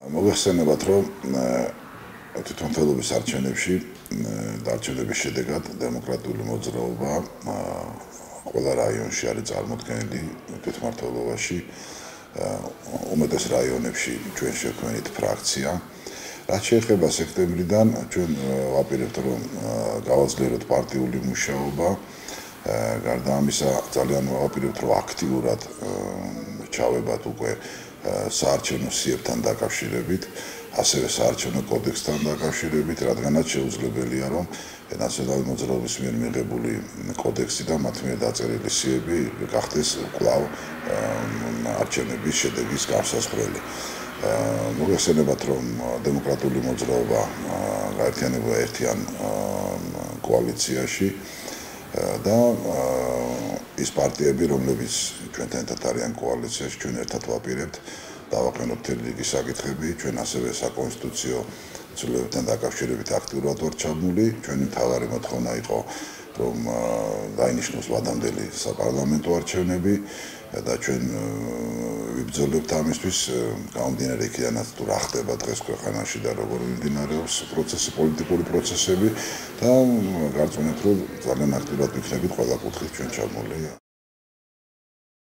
მოგეხსენებათ, რომ თვითმმართველობის არჩევნებში არჩევნების შედეგად დემოკრატიული მოძრაობა ყველა რაიონში არის წარმოდგენილი თვითმმართველობაში, უმეტეს რაიონებში ჩვენ შექმნით ფრაქცია. რაც შეეხება სექტემბრიდან, ჩვენ ვაპირებთ, რომ გავაძლიეროთ პარტიული მუშაობა. გარდა ამისა, ძალიან ვაპირებთ, რომ აქტიურად ჩავებათ უკვე საარჩევნო სიებთან დაკავშირებით, ასევე საარჩევნო კოდექსთან დაკავშირებით, რადგანაც შეუძლებელია, რომ ნაციონალური მოძრაობის მიერ მიღებული კოდექსი და მათ მიერ დაწერილი სიები გახდეს კვლავ არჩევნების შედეგის განსაზღვრელი. მოგეხსენებათ, რომ დემოკრატიული მოძრაობა გაერთიანება ერთიან კოალიციაში და ის პარტიები, რომლებიც ჩვენთან ერთად არიან კოალიციაში, ჩვენ ერთად ვაპირებთ დავაყენოთ მთელი რიგი საკითხები, ჩვენ ასევე საკონსტიტუციო ცვლილებებთან დაკავშირებით აქტიურად ვართ ჩაბმული. ჩვენი მთავარი მოთხოვნა იყო, რომ დაინიშნოს ვადამდელი საპარლამენტო არჩევნები და ჩვენ ვიბრძოლებთ ამისთვის, გამომდინარე იქიდანაც თუ რა ხდება დღეს ქვეყანაში და როგორ მიმდინარეობს პოლიტიკური პროცესები და გარწმუნებთ, რომ ძალიან აქტიურად ვიქნებით ყველა კუთხით ჩვენ ჩაბმული.